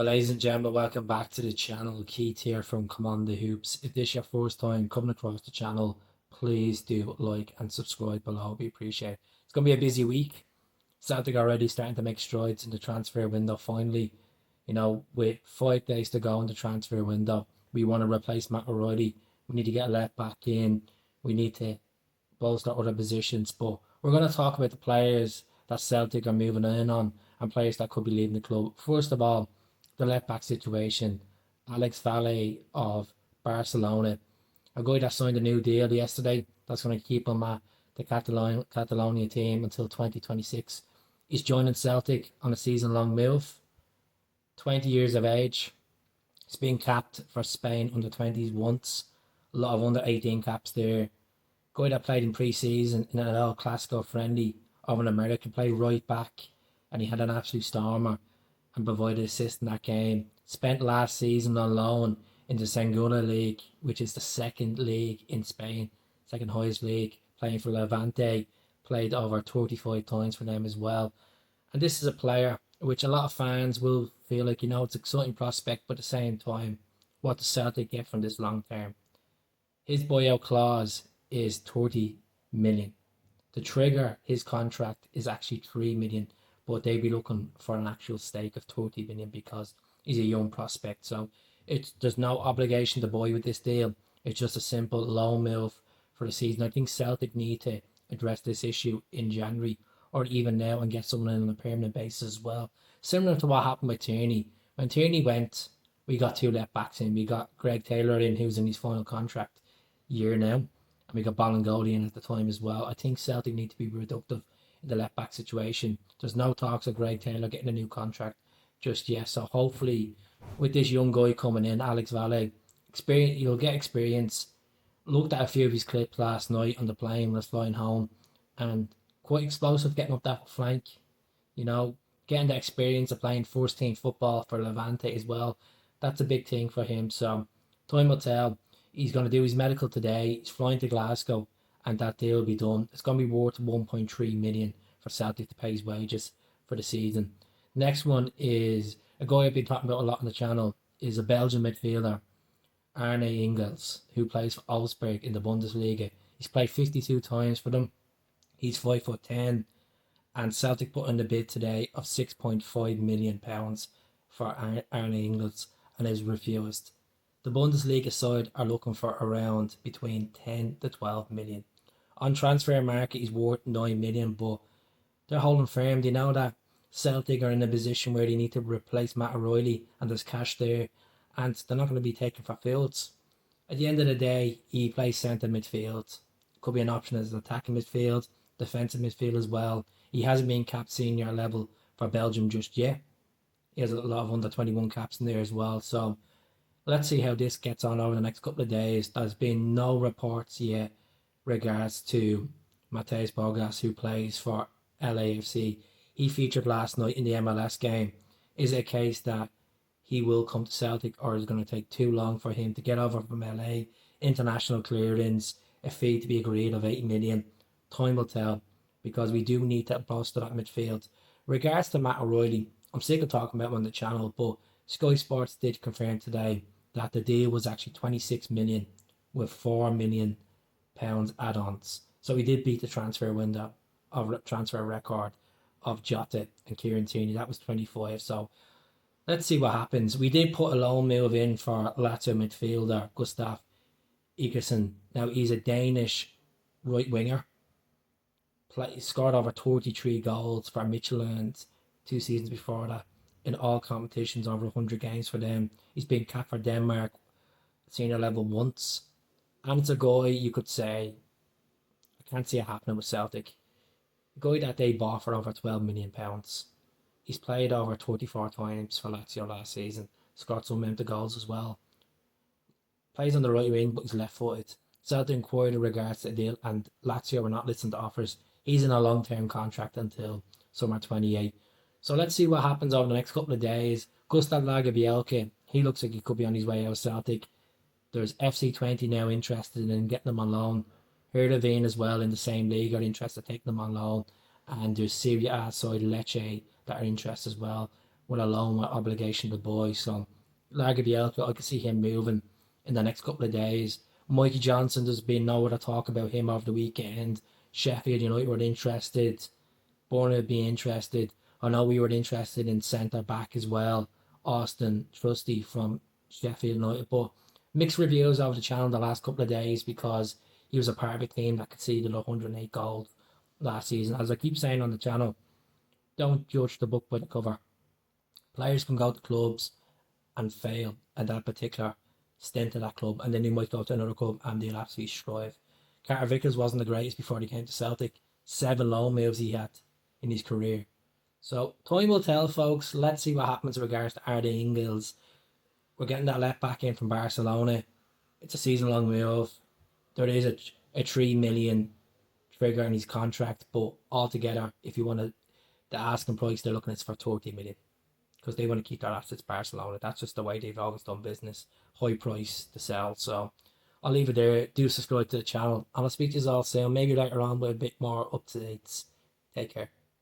Ladies and gentlemen, welcome back to the channel. Keith here from Cmon the Hoops. If this is your first time coming across the channel, please do like and subscribe below. We appreciate it. It's going to be a busy week. Celtic already starting to make strides in the transfer window finally. With 5 days to go in the transfer window, we want to replace Matt O'Reilly. We need to get a left back in. We need to bolster other positions. But we're going to talk about the players that Celtic are moving in on and players that could be leaving the club. First of all, the left back situation. Alex Valle of Barcelona, a guy that signed a new deal yesterday that's going to keep him at the Catalonia team until 2026. He's joining Celtic on a season-long move. 20 years of age. He's been capped for Spain under 20s once. A lot of under 18 caps there. Guy that played in pre-season in an El Clasico friendly of an American, played right back, and he had an absolute stormer and provided assist in that game. Spent last season on loan in the Segunda League, which is the second league in Spain, second highest league, playing for Levante. Played over 35 times for them as well. And this is a player which a lot of fans will feel like, it's an exciting prospect, but at the same time, what does Celtic get from this long term? His buyout clause is 30 million. To trigger his contract is actually 3 million, but they'd be looking for an actual stake of 30 million because he's a young prospect. So there's no obligation to buy with this deal. It's just a simple loan move for the season. I think Celtic need to address this issue in January or even now and get someone in on a permanent basis as well. Similar to what happened with Tierney. When Tierney went, we got 2 left backs in. We got Greg Taylor in, who's in his final contract year now. And we got Bolingoli in at the time as well. I think Celtic need to be productive in the left back situation. There's no talks of Greg Taylor getting a new contract just yet. So hopefully with this young guy coming in, Alex Valle, you'll get experience. Looked at a few of his clips last night on the plane when I was flying home, and quite explosive getting up that flank. Getting the experience of playing first team football for Levante as well. That's a big thing for him. So time will tell. He's going to do his medical today. He's flying to Glasgow, and that deal will be done. It's going to be worth 1.3 million for Celtic to pay his wages for the season. Next one is a guy I've been talking about a lot on the channel, is a Belgian midfielder, Arne Engels, who plays for Augsburg in the Bundesliga. He's played 52 times for them. He's 5'10", and Celtic put in the bid today of £6.5 million for Arne Engels, and is refused. The Bundesliga side are looking for around between 10 to 12 million. On transfer market, he's worth 9 million, but they're holding firm. They know that Celtic are in a position where they need to replace Matt O'Reilly, and there's cash there, and they're not going to be taken for fields. At the end of the day, he plays centre midfield. Could be an option as an attacking midfield, defensive midfield as well. He hasn't been capped senior level for Belgium just yet. He has a lot of under 21 caps in there as well. So let's see how this gets on over the next couple of days. There's been no reports yet regards to Matthijs Bogas, who plays for LAFC. He featured last night in the MLS game. Is it a case that he will come to Celtic, or is it going to take too long for him to get over from LA? International clearance, a fee to be agreed of 8 million. Time will tell, because we do need to bolster that midfield. Regards to Matt O'Reilly, I'm sick of talking about him on the channel, but Sky Sports did confirm today that the deal was actually 26 million with 4 million pounds add-ons. So he did beat the transfer window of transfer record of Jota and Kieran Tierney. That was 25. So let's see what happens. We did put a loan move in for Lazio midfielder Gustaf Isaksen. Now he's a Danish right winger. Scored over 33 goals for Midtjylland 2 seasons before that in all competitions, over 100 games for them. He's been capped for Denmark senior level once, and it's a guy you could say, I can't see it happening with Celtic. A guy that they bought for over 12 million pounds. He's played over 34 times for Lazio last season, scored some empty goals as well. Plays on the right wing, but he's left-footed. Celtic inquired in regards to the deal, and Lazio were not listening to offers. He's in a long-term contract until summer 28. So let's see what happens over the next couple of days. Gustaf Lagerbielke, he looks like he could be on his way out of Celtic. There's FC Twente now interested in getting him on loan. Heerenveen as well in the same league are interested in taking him on loan. And there's Serie A side Lecce that are interested as well. with a loan with obligation to buy. So Lagerbielke, I could see him moving in the next couple of days. Mikey Johnson, there's been no other talk about him over the weekend. Sheffield United were interested. Bournemouth would be interested. I know we were interested in centre back as well. Austin Trusty from Sheffield United. But mixed reviews over the channel the last couple of days because he was a part of a team that conceded 108 goals last season. As I keep saying on the channel, don't judge the book by the cover. Players can go to clubs and fail at that particular stint at that club, and then they might go to another club and they'll absolutely strive. Carter Vickers wasn't the greatest before he came to Celtic. 7 loan moves he had in his career. So time will tell, folks. Let's see what happens in regards to Arne Engels. We're getting that left back in from Barcelona. It's a season-long move. There is a 3 million trigger in his contract, but altogether, if you want to, the asking price they're looking at is for 30 million. Because they want to keep their assets Barcelona. That's just the way they've always done business. High price to sell. So I'll leave it there. Do subscribe to the channel. And I'll speak to you all soon. Maybe later on with a bit more up to dates. Take care.